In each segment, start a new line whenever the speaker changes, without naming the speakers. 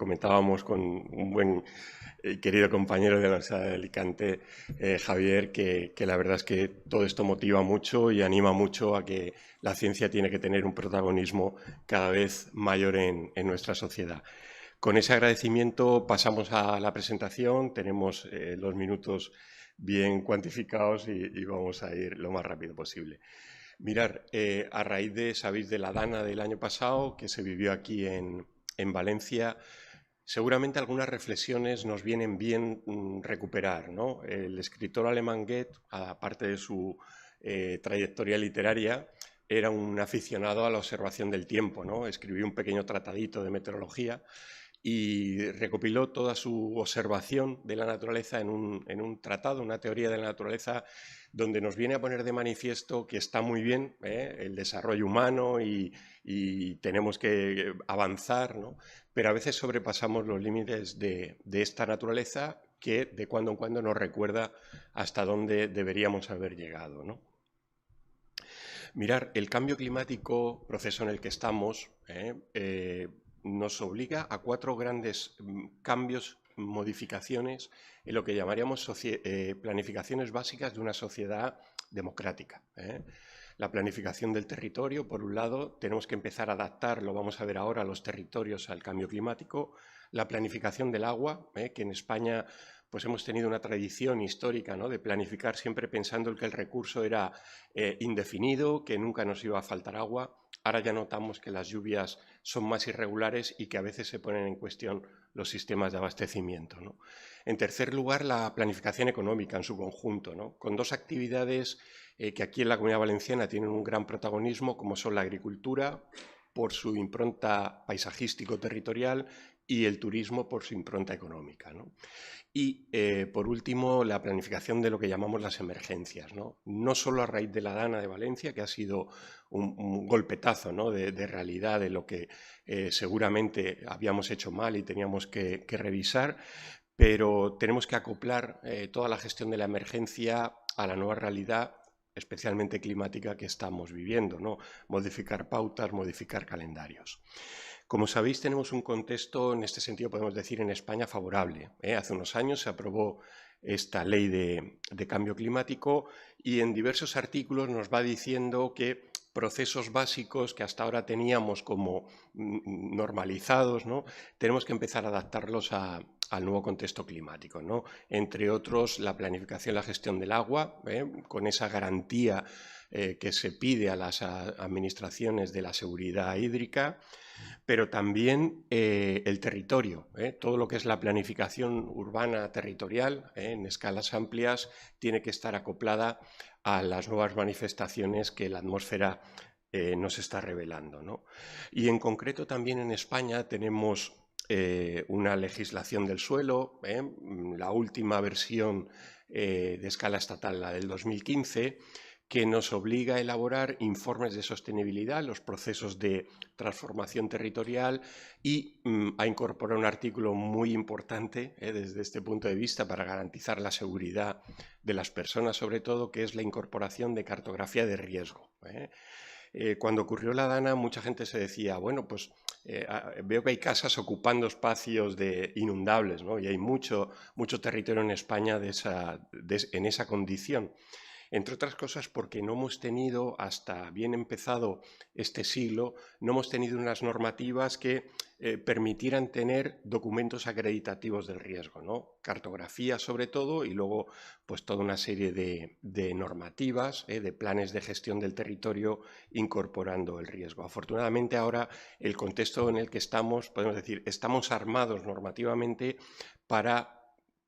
comentábamos con un buen querido compañero de la Universidad de Alicante, Javier, que la verdad es que todo esto motiva mucho y anima mucho a que la ciencia tiene que tener un protagonismo cada vez mayor en nuestra sociedad. Con ese agradecimiento pasamos a la presentación, tenemos los minutos bien cuantificados y vamos a ir lo más rápido posible. Mirar, a raíz sabéis, de la Dana del año pasado, que se vivió aquí en Valencia, seguramente algunas reflexiones nos vienen bien recuperar, ¿no? El escritor alemán Goethe, aparte de su trayectoria literaria, era un aficionado a la observación del tiempo, ¿no? Escribió un pequeño tratadito de meteorología y recopiló toda su observación de la naturaleza en un tratado, una teoría de la naturaleza, donde nos viene a poner de manifiesto que está muy bien el desarrollo humano y tenemos que avanzar, ¿no? Pero a veces sobrepasamos los límites de esta naturaleza que de cuando en cuando nos recuerda hasta dónde deberíamos haber llegado, ¿no? Mirar, el cambio climático, proceso en el que estamos, nos obliga a 4 grandes cambios, modificaciones en lo que llamaríamos planificaciones básicas de una sociedad democrática. La planificación del territorio, por un lado, tenemos que empezar a adaptar, lo vamos a ver ahora, los territorios al cambio climático. La planificación del agua, que en España pues hemos tenido una tradición histórica, ¿no?, de planificar siempre pensando que el recurso era indefinido, que nunca nos iba a faltar agua. Ahora ya notamos que las lluvias son más irregulares y que a veces se ponen en cuestión los sistemas de abastecimiento, ¿no? En tercer lugar, la planificación económica en su conjunto, ¿no?, con 2 actividades que aquí en la Comunidad Valenciana tienen un gran protagonismo, como son la agricultura, por su impronta paisajístico-territorial, y el turismo por su impronta económica, ¿no? Y, por último, la planificación de lo que llamamos las emergencias, ¿no? No solo a raíz de la Dana de Valencia, que ha sido un golpetazo, ¿no?, de realidad de lo que seguramente habíamos hecho mal y teníamos que revisar, pero tenemos que acoplar toda la gestión de la emergencia a la nueva realidad, especialmente climática, que estamos viviendo, ¿no? Modificar pautas, modificar calendarios. Como sabéis, tenemos un contexto, en este sentido podemos decir, en España favorable. Hace unos años se aprobó esta ley de cambio climático y en diversos artículos nos va diciendo que procesos básicos que hasta ahora teníamos como normalizados, ¿no?, tenemos que empezar a adaptarlos al nuevo contexto climático, ¿no? Entre otros, la planificación y la gestión del agua, con esa garantía que se pide a las administraciones de la seguridad hídrica, pero también el territorio, todo lo que es la planificación urbana territorial en escalas amplias tiene que estar acoplada a las nuevas manifestaciones que la atmósfera nos está revelando, ¿no? Y en concreto también en España tenemos una legislación del suelo, la última versión de escala estatal, la del 2015, que nos obliga a elaborar informes de sostenibilidad, los procesos de transformación territorial y a incorporar un artículo muy importante desde este punto de vista para garantizar la seguridad de las personas, sobre todo, que es la incorporación de cartografía de riesgo. Cuando ocurrió la Dana, mucha gente se decía, bueno, pues veo que hay casas ocupando espacios inundables, ¿no?, y hay mucho territorio en España en esa condición. Entre otras cosas porque no hemos tenido, hasta bien empezado este siglo, no hemos tenido unas normativas que permitieran tener documentos acreditativos del riesgo, ¿no? Cartografía sobre todo, y luego pues toda una serie de normativas, de planes de gestión del territorio incorporando el riesgo. Afortunadamente ahora el contexto en el que estamos, podemos decir, estamos armados normativamente para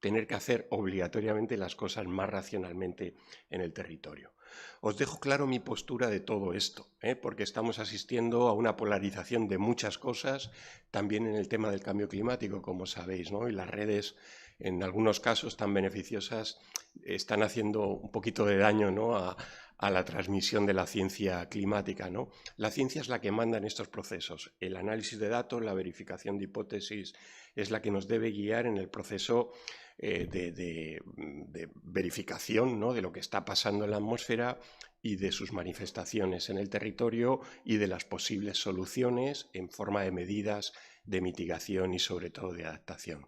tener que hacer obligatoriamente las cosas más racionalmente en el territorio. Os dejo claro mi postura de todo esto, porque estamos asistiendo a una polarización de muchas cosas, también en el tema del cambio climático, como sabéis, ¿no? Y las redes, en algunos casos tan beneficiosas, están haciendo un poquito de daño, ¿no?, a la transmisión de la ciencia climática, ¿no? La ciencia es la que manda en estos procesos. El análisis de datos, la verificación de hipótesis es la que nos debe guiar en el proceso de verificación, ¿no?, de lo que está pasando en la atmósfera y de sus manifestaciones en el territorio y de las posibles soluciones en forma de medidas de mitigación y sobre todo de adaptación.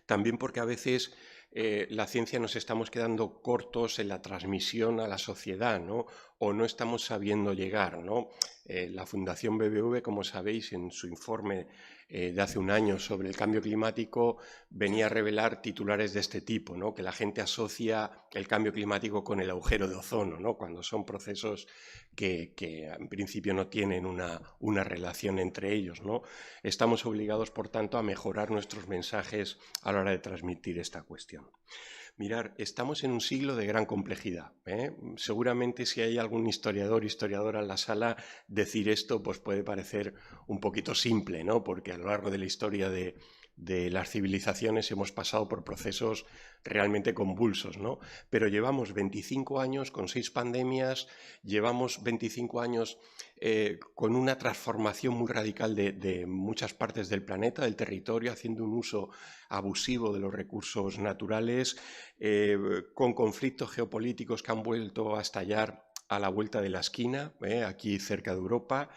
También porque a veces la ciencia nos estamos quedando cortos en la transmisión a la sociedad, ¿no? O no estamos sabiendo llegar, ¿no? La Fundación BBV, como sabéis, en su informe de hace un año sobre el cambio climático, venía a revelar titulares de este tipo, ¿no? Que la gente asocia el cambio climático con el agujero de ozono, ¿no? Cuando son procesos que en principio no tienen una relación entre ellos, ¿no? Estamos obligados, por tanto, a mejorar nuestros mensajes a la hora de transmitir esta cuestión. Mirar, estamos en un siglo de gran complejidad, ¿eh? Seguramente si hay algún historiador, historiadora en la sala, decir esto pues puede parecer un poquito simple, ¿no? Porque a lo largo de la historia de las civilizaciones hemos pasado por procesos realmente convulsos, ¿no? Pero llevamos 25 años con 6 pandemias, llevamos 25 años con una transformación muy radical de muchas partes del planeta, del territorio, haciendo un uso abusivo de los recursos naturales, con conflictos geopolíticos que han vuelto a estallar a la vuelta de la esquina, aquí cerca de Europa,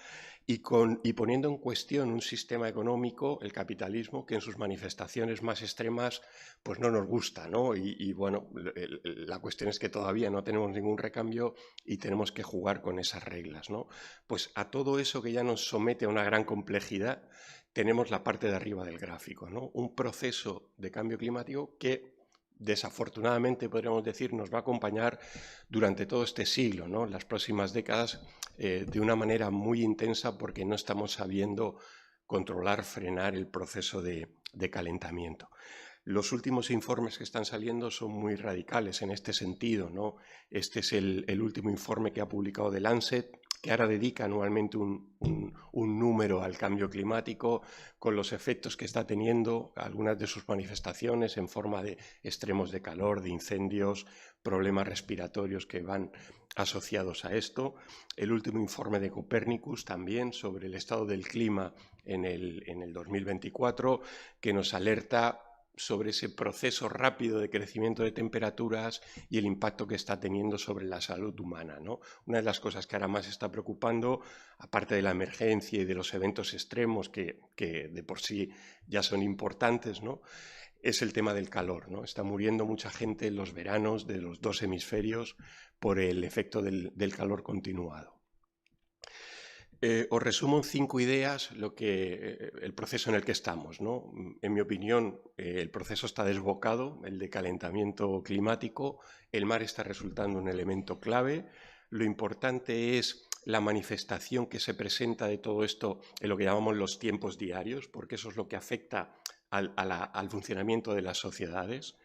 y poniendo en cuestión un sistema económico, el capitalismo, que en sus manifestaciones más extremas pues no nos gusta, ¿no? Y bueno, la cuestión es que todavía no tenemos ningún recambio y tenemos que jugar con esas reglas, ¿no? Pues a todo eso que ya nos somete a una gran complejidad, tenemos la parte de arriba del gráfico, ¿no? Un proceso de cambio climático que desafortunadamente podríamos decir nos va a acompañar durante todo este siglo, ¿no? Las próximas décadas, de una manera muy intensa, porque no estamos sabiendo controlar, frenar el proceso de calentamiento. Los últimos informes que están saliendo son muy radicales en este sentido, ¿no? Este es el último informe que ha publicado The Lancet, que ahora dedica anualmente un número al cambio climático, con los efectos que está teniendo, algunas de sus manifestaciones en forma de extremos de calor, de incendios, problemas respiratorios que van asociados a esto. El último informe de Copernicus también sobre el estado del clima en el 2024, que nos alerta sobre ese proceso rápido de crecimiento de temperaturas y el impacto que está teniendo sobre la salud humana, ¿no? Una de las cosas que ahora más está preocupando, aparte de la emergencia y de los eventos extremos que de por sí ya son importantes, ¿no?, es el tema del calor, ¿no? Está muriendo mucha gente en los veranos de los 2 hemisferios por el efecto del calor continuado. Os resumo en 5 ideas el proceso en el que estamos, ¿no? En mi opinión, el proceso está desbocado, el de calentamiento climático. El mar está resultando un elemento clave. Lo importante es la manifestación que se presenta de todo esto en lo que llamamos los tiempos diarios, porque eso es lo que afecta al funcionamiento de las sociedades.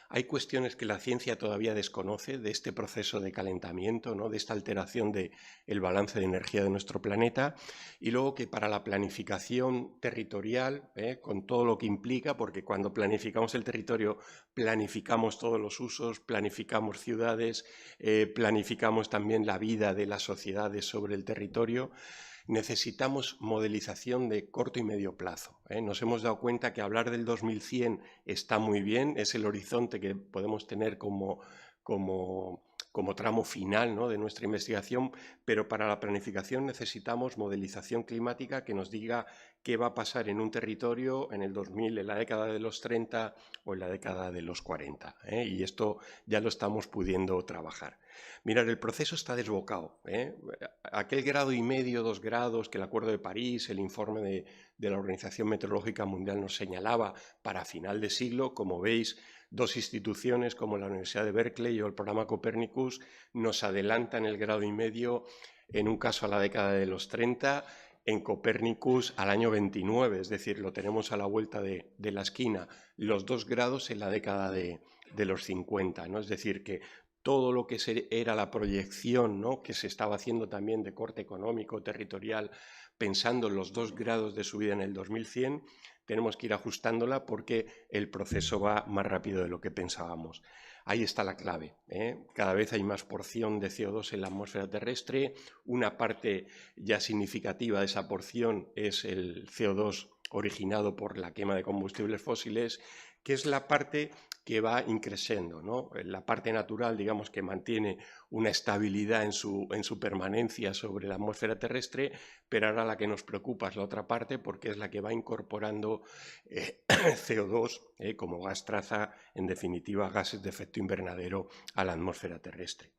Hay cuestiones que la ciencia todavía desconoce de este proceso de calentamiento, ¿no?, de esta alteración del balance de energía de nuestro planeta, y luego que para la planificación territorial, con todo lo que implica, porque cuando planificamos el territorio planificamos todos los usos, planificamos ciudades, planificamos también la vida de las sociedades sobre el territorio, necesitamos modelización de corto y medio plazo. Nos hemos dado cuenta que hablar del 2100 está muy bien, es el horizonte que podemos tener como tramo final, ¿no?, de nuestra investigación, pero para la planificación necesitamos modelización climática que nos diga qué va a pasar en un territorio en el 2000, en la década de los 30 o en la década de los 40. Y esto ya lo estamos pudiendo trabajar. Mirad, el proceso está desbocado. Aquel 1,5 grados, 2 grados que el Acuerdo de París, el informe de la Organización Meteorológica Mundial nos señalaba para final de siglo, como veis, 2 instituciones como la Universidad de Berkeley o el programa Copernicus nos adelantan el 1,5 grados, en un caso a la década de los 30, en Copernicus al año 29, es decir, lo tenemos a la vuelta de la esquina, los 2 grados en la década de los 50, ¿no? Es decir, que todo lo que era la proyección, ¿no?, que se estaba haciendo también de corte económico, territorial, pensando en los 2 grados de subida en el 2100, tenemos que ir ajustándola porque el proceso va más rápido de lo que pensábamos. Ahí está la clave, Cada vez hay más porción de CO2 en la atmósfera terrestre. Una parte ya significativa de esa porción es el CO2 originado por la quema de combustibles fósiles, que es la parte que va increciendo, ¿no? La parte natural, digamos, que mantiene una estabilidad en su permanencia sobre la atmósfera terrestre, pero ahora la que nos preocupa es la otra parte, porque es la que va incorporando CO2 como gas traza, en definitiva, gases de efecto invernadero a la atmósfera terrestre.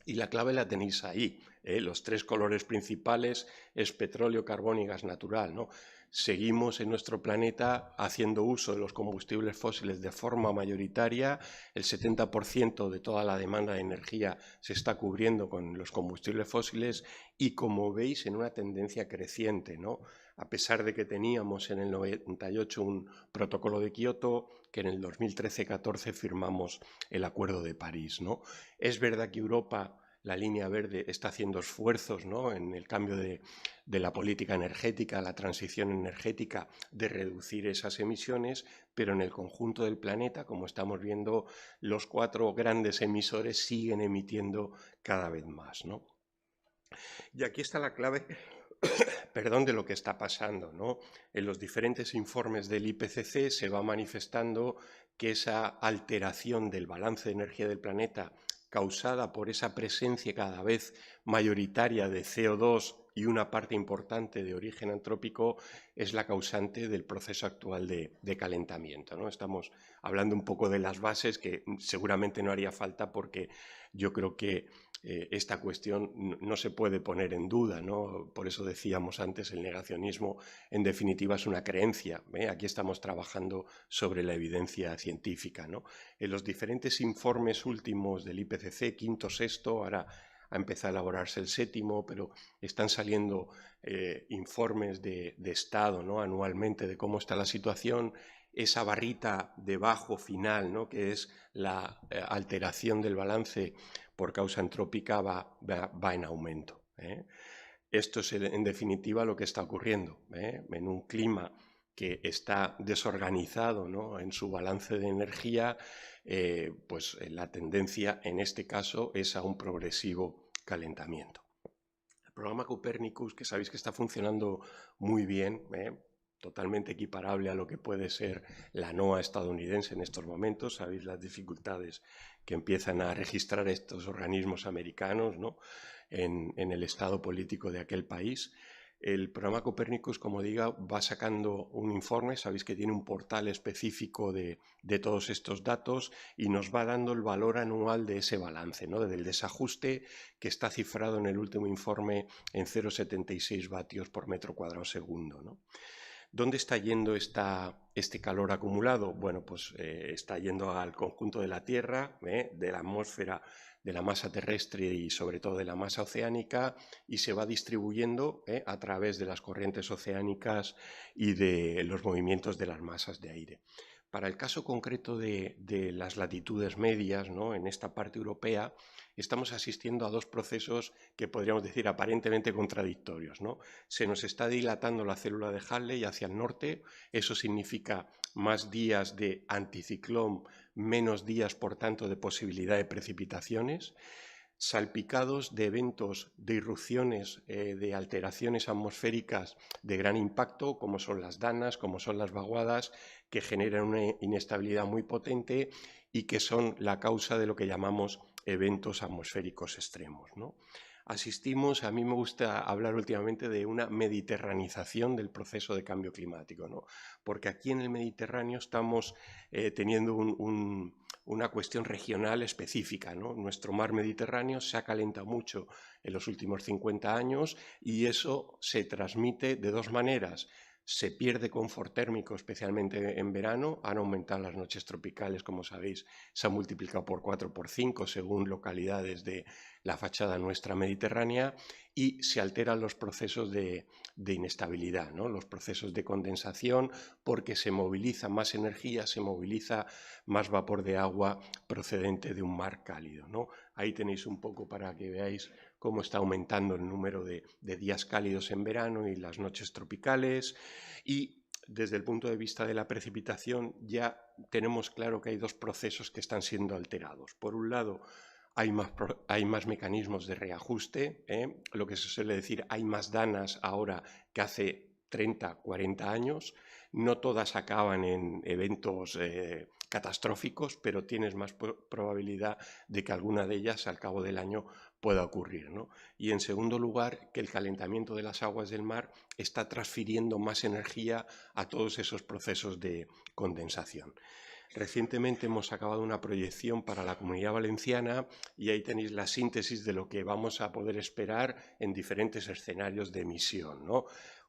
Y la clave la tenéis ahí. Los tres colores principales es petróleo, carbón y gas natural, ¿no? Seguimos en nuestro planeta haciendo uso de los combustibles fósiles de forma mayoritaria. El 70% de toda la demanda de energía se está cubriendo con los combustibles fósiles y, como veis, en una tendencia creciente, ¿no? A pesar de que teníamos en el 98 un protocolo de Kioto, que en el 2013-14 firmamos el Acuerdo de París, ¿no? Es verdad que Europa, la línea verde, está haciendo esfuerzos, ¿no?, en el cambio de la política energética, la transición energética, de reducir esas emisiones, pero en el conjunto del planeta, como estamos viendo, los 4 grandes emisores siguen emitiendo cada vez más, ¿no? Y aquí está la clave perdón, de lo que está pasando, ¿no? En los diferentes informes del IPCC se va manifestando que esa alteración del balance de energía del planeta causada por esa presencia cada vez mayoritaria de CO2 y una parte importante de origen antrópico es la causante del proceso actual de calentamiento, ¿no? Estamos hablando un poco de las bases, que seguramente no haría falta porque yo creo que esta cuestión no se puede poner en duda, ¿no? Por eso decíamos antes, el negacionismo en definitiva es una creencia, ¿eh? Aquí estamos trabajando sobre la evidencia científica, ¿no? En los diferentes informes últimos del IPCC, quinto, sexto, ahora ha empezado a elaborarse el séptimo, pero están saliendo informes de estado, ¿no?, anualmente, de cómo está la situación. Esa barrita debajo final, ¿no?, que es la alteración del balance por causa antrópica, va en aumento, ¿eh? Esto es, en definitiva, lo que está ocurriendo, ¿eh? En un clima que está desorganizado, ¿no?, en su balance de energía, pues la tendencia en este caso es a un progresivo calentamiento. El programa Copernicus, que sabéis que está funcionando muy bien, totalmente equiparable a lo que puede ser la NOAA estadounidense en estos momentos. Sabéis las dificultades que empiezan a registrar estos organismos americanos, ¿no?, en el estado político de aquel país. El programa Copernicus, como diga, va sacando un informe. Sabéis que tiene un portal específico de todos estos datos y nos va dando el valor anual de ese balance, ¿no?, del desajuste, que está cifrado en el último informe en 0,76 vatios por metro cuadrado segundo, ¿no? ¿Dónde está yendo este calor acumulado? Bueno, pues está yendo al conjunto de la Tierra, de la atmósfera, de la masa terrestre y sobre todo de la masa oceánica, y se va distribuyendo a través de las corrientes oceánicas y de los movimientos de las masas de aire. Para el caso concreto de las latitudes medias, ¿no?, en esta parte europea, estamos asistiendo a dos procesos que podríamos decir aparentemente contradictorios, ¿no? Se nos está dilatando la célula de Halley hacia el norte. Eso significa más días de anticiclón, menos días, por tanto, de posibilidad de precipitaciones, salpicados de eventos de irrupciones, de alteraciones atmosféricas de gran impacto, como son las danas, como son las vaguadas, que generan una inestabilidad muy potente y que son la causa de lo que llamamos eventos atmosféricos extremos, ¿no? Asistimos, a mí me gusta hablar últimamente de una mediterranización del proceso de cambio climático, ¿no?, porque aquí en el Mediterráneo estamos teniendo una cuestión regional específica, ¿no? Nuestro mar Mediterráneo se ha calentado mucho en los últimos 50 años y eso se transmite de dos maneras. Se pierde confort térmico, especialmente en verano. Han aumentado las noches tropicales, como sabéis, se han multiplicado por 4 o por 5 según localidades de la fachada nuestra mediterránea, y se alteran los procesos de inestabilidad, ¿no?, los procesos de condensación, porque se moviliza más energía, se moviliza más vapor de agua procedente de un mar cálido, ¿no? Ahí tenéis un poco para que veáis cómo está aumentando el número de días cálidos en verano y las noches tropicales. Y desde el punto de vista de la precipitación ya tenemos claro que hay dos procesos que están siendo alterados. Por un lado, hay más mecanismos de reajuste, lo que se suele decir, hay más danas ahora que hace 30, 40 años. No todas acaban en eventos catastróficos, pero tienes más probabilidad de que alguna de ellas al cabo del año pueda ocurrir, ¿no? Y en segundo lugar, que el calentamiento de las aguas del mar está transfiriendo más energía a todos esos procesos de condensación. Recientemente hemos acabado una proyección para la Comunidad Valenciana y ahí tenéis la síntesis de lo que vamos a poder esperar en diferentes escenarios de emisión, ¿no?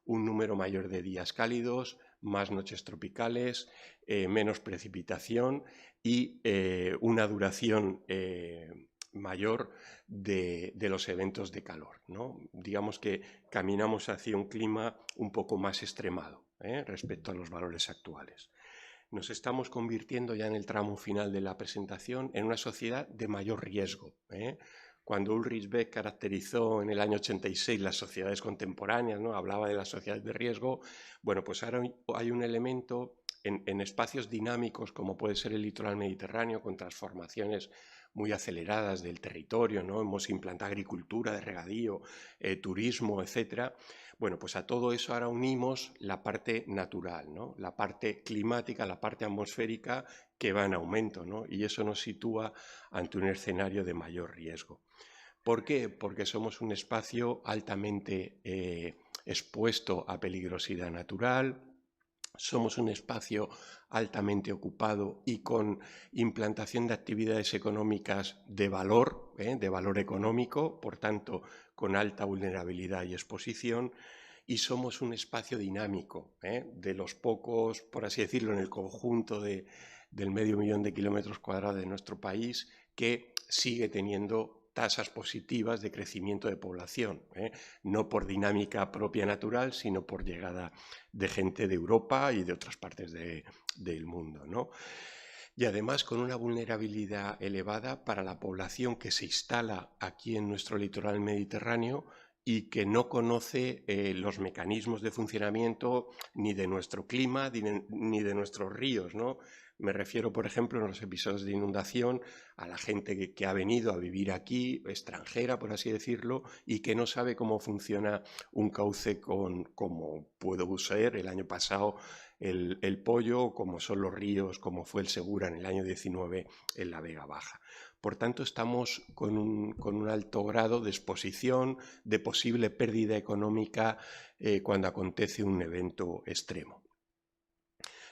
Un número mayor de días cálidos, más noches tropicales, menos precipitación y una duración mayor de los eventos de calor, ¿no? Digamos que caminamos hacia un clima un poco más extremado respecto a los valores actuales. Nos estamos convirtiendo ya en el tramo final de la presentación en una sociedad de mayor riesgo. Cuando Ulrich Beck caracterizó en el año 86 las sociedades contemporáneas, ¿no? Hablaba de las sociedades de riesgo. Bueno, pues ahora hay un elemento en espacios dinámicos como puede ser el litoral mediterráneo, con transformaciones muy aceleradas del territorio, ¿no? Hemos implantado agricultura de regadío, turismo, etcétera. Bueno, pues a todo eso ahora unimos la parte natural, ¿no? La parte climática, la parte atmosférica que va en aumento, ¿no? Y eso nos sitúa ante un escenario de mayor riesgo. ¿Por qué? Porque somos un espacio altamente expuesto a peligrosidad natural, somos un espacio altamente ocupado y con implantación de actividades económicas de valor económico, por tanto, con alta vulnerabilidad y exposición, y somos un espacio dinámico, de los pocos, por así decirlo, en el conjunto del 500.000 de kilómetros cuadrados de nuestro país, que sigue teniendo tasas positivas de crecimiento de población, no por dinámica propia natural, sino por llegada de gente de Europa y de otras partes del mundo, ¿no? Y además con una vulnerabilidad elevada para la población que se instala aquí en nuestro litoral mediterráneo y que no conoce los mecanismos de funcionamiento ni de nuestro clima ni de nuestros ríos, ¿no? Me refiero, por ejemplo, en los episodios de inundación a la gente que ha venido a vivir aquí, extranjera, por así decirlo, y que no sabe cómo funciona un cauce como pudo ser el año pasado el Pollo, como son los ríos, como fue el Segura en el año 19 en la Vega Baja. Por tanto, estamos con un alto grado de exposición, de posible pérdida económica cuando acontece un evento extremo.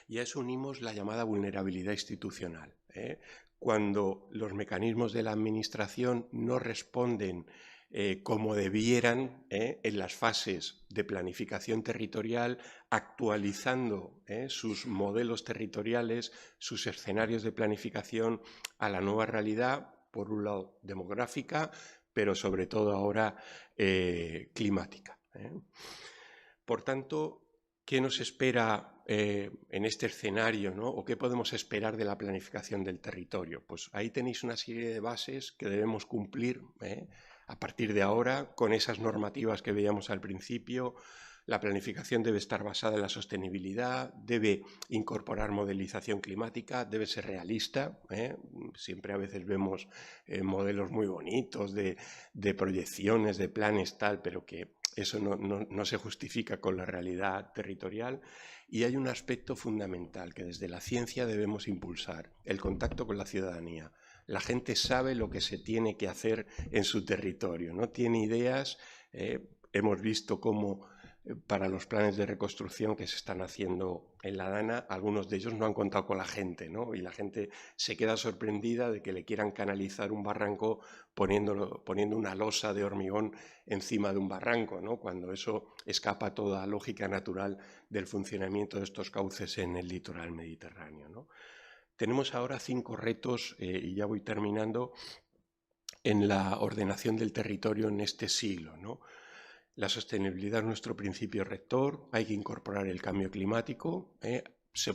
Y a eso unimos la llamada vulnerabilidad institucional. Cuando los mecanismos de la administración no responden como debieran en las fases de planificación territorial, actualizando sus modelos territoriales, sus escenarios de planificación a la nueva realidad, por un lado demográfica, pero sobre todo ahora climática. Por tanto, ¿qué nos espera en este escenario, ¿no? ¿O qué podemos esperar de la planificación del territorio? Pues ahí tenéis una serie de bases que debemos cumplir a partir de ahora con esas normativas que veíamos al principio. La planificación debe estar basada en la sostenibilidad, debe incorporar modelización climática, debe ser realista. Siempre a veces vemos modelos muy bonitos de proyecciones, de planes, tal, pero que eso no se justifica con la realidad territorial. Y hay un aspecto fundamental que desde la ciencia debemos impulsar: el contacto con la ciudadanía. La gente sabe lo que se tiene que hacer en su territorio, no tiene ideas. Hemos visto cómo para los planes de reconstrucción que se están haciendo en la Dana, algunos de ellos no han contado con la gente, ¿no? Y la gente se queda sorprendida de que le quieran canalizar un barranco poniendo una losa de hormigón encima de un barranco, ¿no? Cuando eso escapa a toda lógica natural del funcionamiento de estos cauces en el litoral mediterráneo, ¿no? Tenemos ahora 5 retos, y ya voy terminando, en la ordenación del territorio en este siglo, ¿no? La sostenibilidad es nuestro principio rector, hay que incorporar el cambio climático,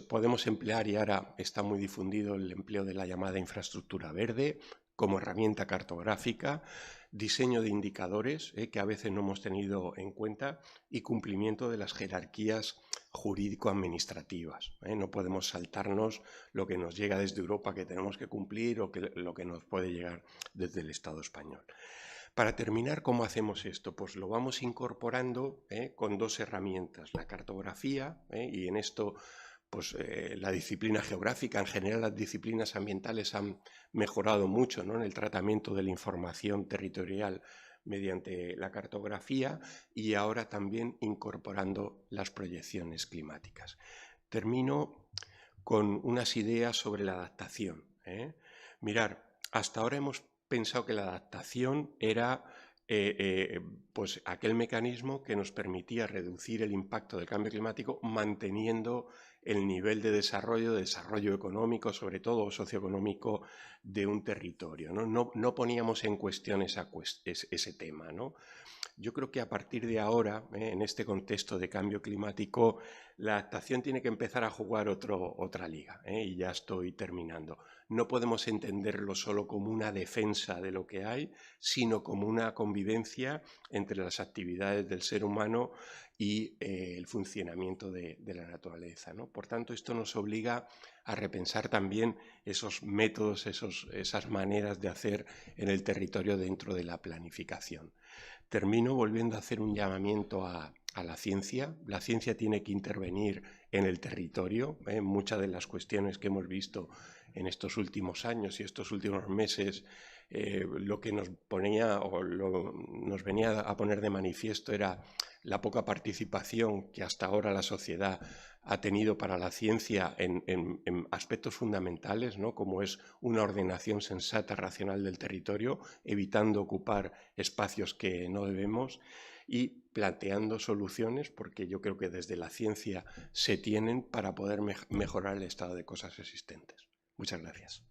podemos emplear, y ahora está muy difundido el empleo de la llamada infraestructura verde como herramienta cartográfica, diseño de indicadores que a veces no hemos tenido en cuenta y cumplimiento de las jerarquías jurídico-administrativas. No podemos saltarnos lo que nos llega desde Europa que tenemos que cumplir o lo que nos puede llegar desde el Estado español. Para terminar, ¿cómo hacemos esto? Pues lo vamos incorporando con dos herramientas, la cartografía, y en esto pues, la disciplina geográfica, en general las disciplinas ambientales han mejorado mucho, ¿no?, en el tratamiento de la información territorial mediante la cartografía y ahora también incorporando las proyecciones climáticas. Termino con unas ideas sobre la adaptación. Mirar, hasta ahora hemos pensado que la adaptación era pues aquel mecanismo que nos permitía reducir el impacto del cambio climático manteniendo el nivel de desarrollo económico, sobre todo socioeconómico, de un territorio. No poníamos en cuestión ese tema, ¿no? Yo creo que a partir de ahora, en este contexto de cambio climático, la adaptación tiene que empezar a jugar otra liga, y ya estoy terminando. No podemos entenderlo solo como una defensa de lo que hay, sino como una convivencia entre las actividades del ser humano y el funcionamiento de la naturaleza, ¿no? Por tanto, esto nos obliga a repensar también esos métodos, esas maneras de hacer en el territorio dentro de la planificación. Termino volviendo a hacer un llamamiento a la ciencia. La ciencia tiene que intervenir en el territorio. Muchas de las cuestiones que hemos visto en estos últimos años y estos últimos meses, lo que nos ponía o nos venía a poner de manifiesto era la poca participación que hasta ahora la sociedad ha tenido para la ciencia en aspectos fundamentales, ¿no?, como es una ordenación sensata, racional del territorio, evitando ocupar espacios que no debemos y planteando soluciones, porque yo creo que desde la ciencia se tienen para poder mejorar el estado de cosas existentes. Muchas gracias.